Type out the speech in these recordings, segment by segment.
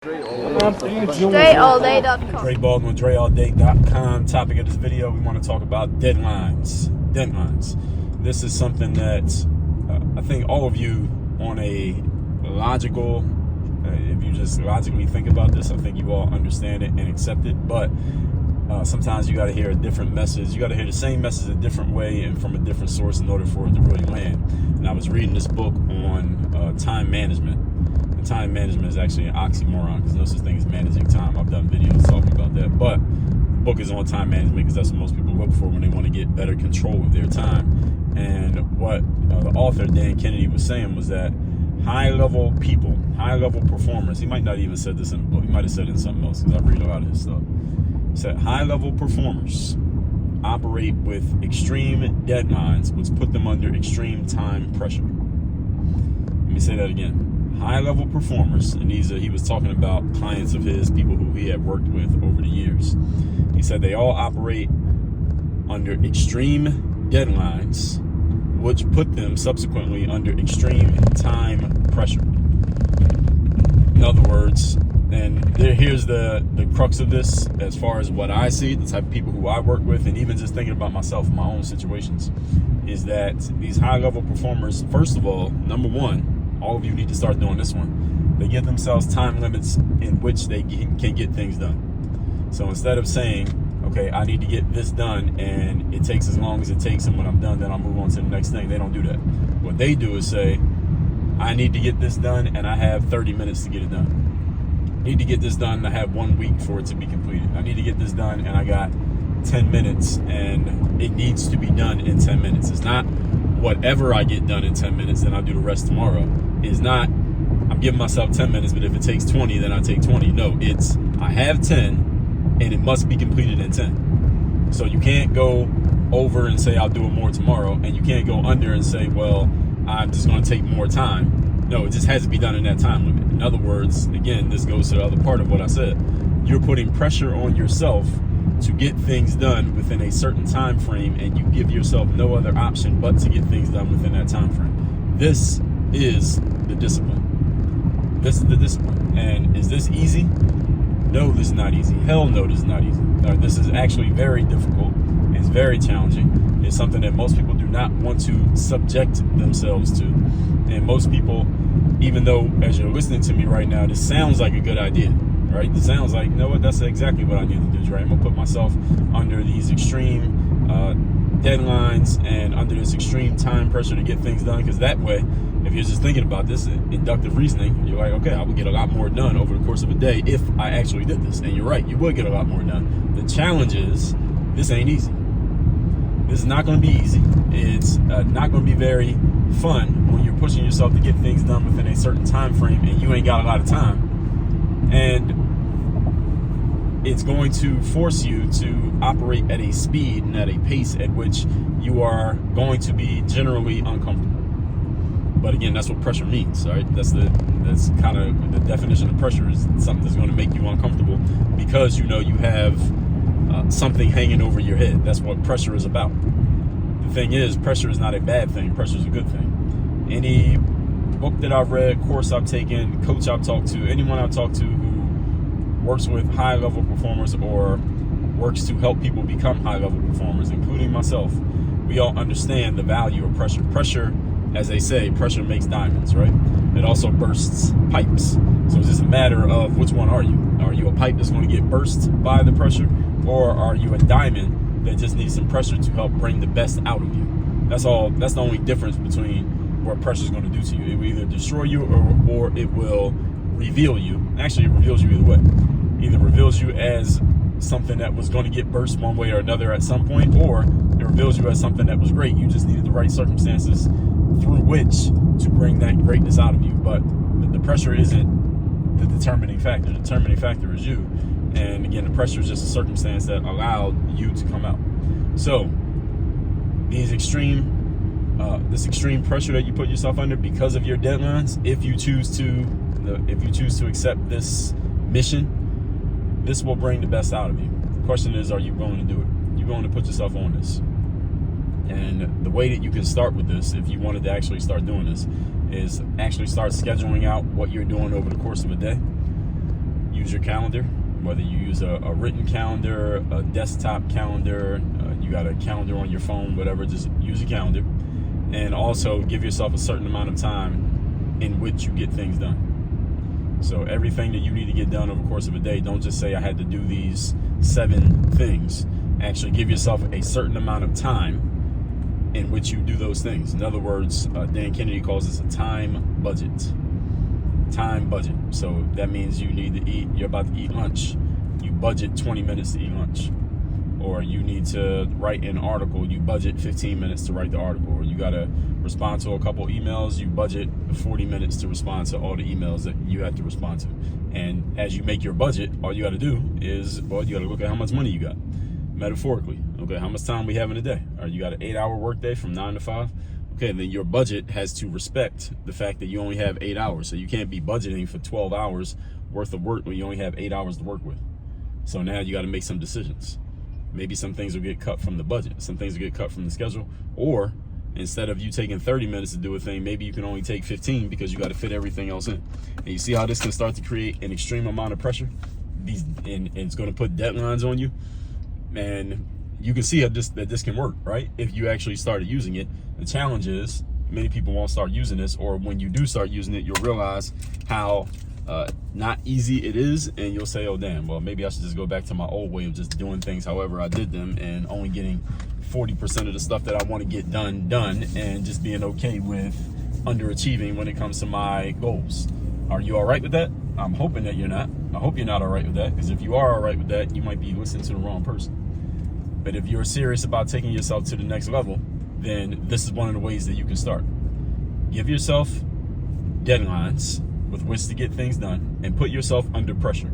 DreAllDay.com. Dre Baldwin, DreAllDay.com. Topic of this video, we want to talk about deadlines. This is something that I think all of you on a logical, if you just logically think about this, I think you all understand it and accept it. But sometimes you got to hear a different message. You got to hear the same message a different way and from a different source in order for it to really land. And I was reading this book on time management. And time management is actually an oxymoron because no such thing as managing time. I've done videos talking about that. But the book is on time management because that's what most people look for when they want to get better control of their time. And what the author, Dan Kennedy, was saying was that high-level people, high-level performers, he might not even said this in the book. He might have said it in something else because I read a lot of his stuff. He said high-level performers operate with extreme deadlines, which put them under extreme time pressure. Let me say that again. High-level performers, and he was talking about clients of his, people who he had worked with over the years. He said they all operate under extreme deadlines, which put them subsequently under extreme time pressure. In other words, and here's the crux of this as far as what I see, the type of people who I work with, and even just thinking about myself in my own situations, is that these high-level performers, first of all, number one, all of you need to start doing this one. They give themselves time limits in which they can get things done. So instead of saying, okay, I need to get this done and it takes as long as it takes, and when I'm done, then I'll move on to the next thing. They don't do that. What they do is say, I need to get this done and I have 30 minutes to get it done. I need to get this done and I have 1 week for it to be completed. I need to get this done and I got 10 minutes and it needs to be done in 10 minutes. It's not whatever I get done in 10 minutes, then I'll do the rest tomorrow. It's not, I'm giving myself 10 minutes, but if it takes 20, then I take 20. No, it's, I have 10 and it must be completed in 10. So you can't go over and say, I'll do it more tomorrow. And you can't go under and say, well, I'm just going to take more time. No, it just has to be done in that time limit. In other words, again, this goes to the other part of what I said. You're putting pressure on yourself to get things done within a certain time frame, and you give yourself no other option but to get things done within that time frame. This is the discipline. This is the discipline. And is this easy? No, this is not easy. Hell no, this is not easy. This is actually very difficult. It's very challenging. It's something that most people do not want to subject themselves to. And most people, even though as you're listening to me right now, this sounds like a good idea, right? This sounds like, you know what, that's exactly what I need to do, right? I'm going to put myself under these extreme deadlines and under this extreme time pressure to get things done, because that way, if you're just thinking about this, inductive reasoning, you're like, okay, I would get a lot more done over the course of a day if I actually did this. And you're right, you would get a lot more done. The challenge is, this ain't easy. This is not going to be easy. It's not going to be very fun when you're pushing yourself to get things done within a certain time frame and you ain't got a lot of time. And it's going to force you to operate at a speed and at a pace at which you are going to be generally uncomfortable. But again, that's what pressure means, right? That's kind of the definition of pressure, is something that's going to make you uncomfortable because you know you have something hanging over your head. That's what pressure is about. The thing is, pressure is not a bad thing. Pressure is a good thing. Any book that I've read, course I've taken, coach I've talked to, anyone I've talked to who works with high-level performers or works to help people become high-level performers, including myself, we all understand the value of pressure. Pressure, as they say, pressure makes diamonds, right? It also bursts pipes. So it's just a matter of which one are you? Are you a pipe that's going to get burst by the pressure, or are you a diamond that just needs some pressure to help bring the best out of you? That's all. That's the only difference between what pressure is going to do to you. It will either destroy you or it will reveal you. Actually, it reveals you either way. Either reveals you as something that was going to get burst one way or another at some point, or it reveals you as something that was great. You just needed the right circumstances through which to bring that greatness out of you. But the pressure isn't the determining factor. The determining factor is you. And again, the pressure is just a circumstance that allowed you to come out. So this extreme pressure that you put yourself under because of your deadlines, if you choose to accept this mission, this will bring the best out of you. The question is, are you willing to do it? Are you willing to put yourself on this? And the way that you can start with this, if you wanted to actually start doing this, is actually start scheduling out what you're doing over the course of a day. use your calendar, whether you use a written calendar, a desktop calendar, you got a calendar on your phone, whatever, just use a calendar. And also give yourself a certain amount of time in which you get things done. So everything that you need to get done over the course of a day, don't just say I had to do these 7 things. Actually give yourself a certain amount of time in which you do those things. In other words, Dan Kennedy calls this a time budget. Time budget. So that means you need to eat, you're about to eat lunch. You budget 20 minutes to eat lunch. Or you need to write an article, you budget 15 minutes to write the article. Or you got to respond to a couple emails, you budget 40 minutes to respond to all the emails that you have to respond to. And as you make your budget, all you got to do is, well, you got to look at how much money you got. Metaphorically, okay, how much time we have in a day? Or you got an 8-hour workday from 9 to 5? Okay, then your budget has to respect the fact that you only have 8 hours. So you can't be budgeting for 12 hours worth of work when you only have 8 hours to work with. So now you got to make some decisions. Maybe some things will get cut from the budget. Some things will get cut from the schedule. Or instead of you taking 30 minutes to do a thing, maybe you can only take 15 because you got to fit everything else in. And you see how this can start to create an extreme amount of pressure? And it's going to put deadlines on you. And you can see how this can work, right? If you actually started using it. The challenge is many people won't start using this, or when you do start using it, you'll realize how not easy it is, and you'll say, oh damn, well maybe I should just go back to my old way of just doing things however I did them and only getting 40% of the stuff that I want to get done, and just being okay with underachieving when it comes to my goals. Are you all right with that? I'm hoping that you're not. I hope you're not all right with that, because if you are all right with that, you might be listening to the wrong person. But if you're serious about taking yourself to the next level, then this is one of the ways that you can start. Give yourself deadlines with which to get things done, and put yourself under pressure,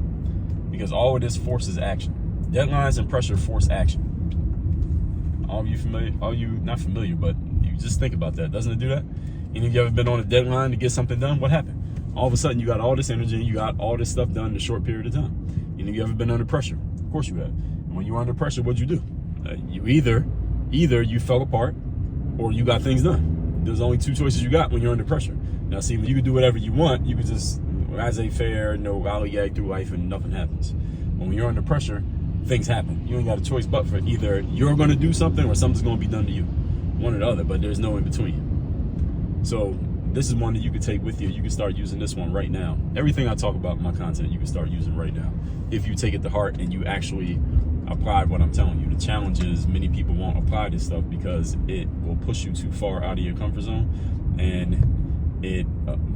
because all of this forces action. Deadlines and pressure force action. All you familiar? All you not familiar, but you just think about that. Doesn't it do that? Any of you ever been on a deadline to get something done? What happened? All of a sudden, you got all this energy, you got all this stuff done in a short period of time. Any of you ever been under pressure? Of course you have. And when you're under pressure, what'd you do? You either you fell apart, or you got things done. There's only 2 choices you got when you're under pressure. Now, see, when you can do whatever you want, you can just, as a fair, no lollygag through life and nothing happens. But when you're under pressure, things happen. You ain't got a choice but for either you're going to do something or something's going to be done to you. One or the other, but there's no in between. So this is one that you can take with you. You can start using this one right now. Everything I talk about in my content, you can start using right now. If you take it to heart and you actually apply what I'm telling you. The challenge is many people won't apply this stuff because it will push you too far out of your comfort zone, and it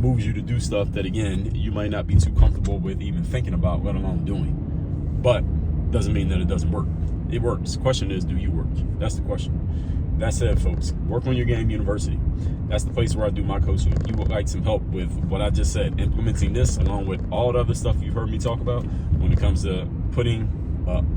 moves you to do stuff that, again, you might not be too comfortable with even thinking about, let alone doing. But doesn't mean that it doesn't work. It works. The question is, do you work? That's the question. That said, folks, Work on Your Game University. That's the place where I do my coaching. If you would like some help with what I just said, implementing this along with all the other stuff you've heard me talk about when it comes to putting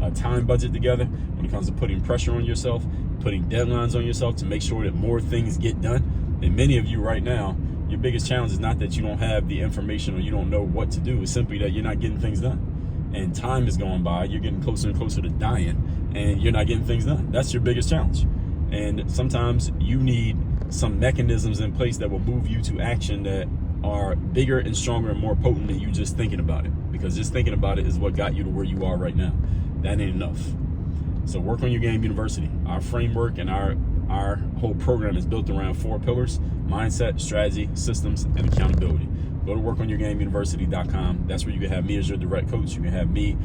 a time budget together, when it comes to putting pressure on yourself, putting deadlines on yourself to make sure that more things get done. And many of you right now, your biggest challenge is not that you don't have the information or you don't know what to do. It's simply that you're not getting things done. And time is going by. You're getting closer and closer to dying, and you're not getting things done. That's your biggest challenge. And sometimes you need some mechanisms in place that will move you to action that are bigger and stronger and more potent than you just thinking about it. Because just thinking about it is what got you to where you are right now. That ain't enough. So Work on Your Game University. Our framework and our whole program is built around 4 pillars: mindset, strategy, systems, and accountability. Go to workonyourgameuniversity.com. That's where you can have me as your direct coach. You can have me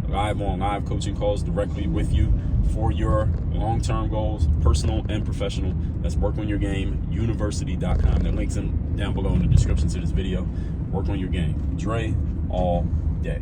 live coaching calls directly with you for your long-term goals, personal and professional. That's workonyourgameuniversity.com. The link's down below in the description to this video. Work on your game. Dre all day.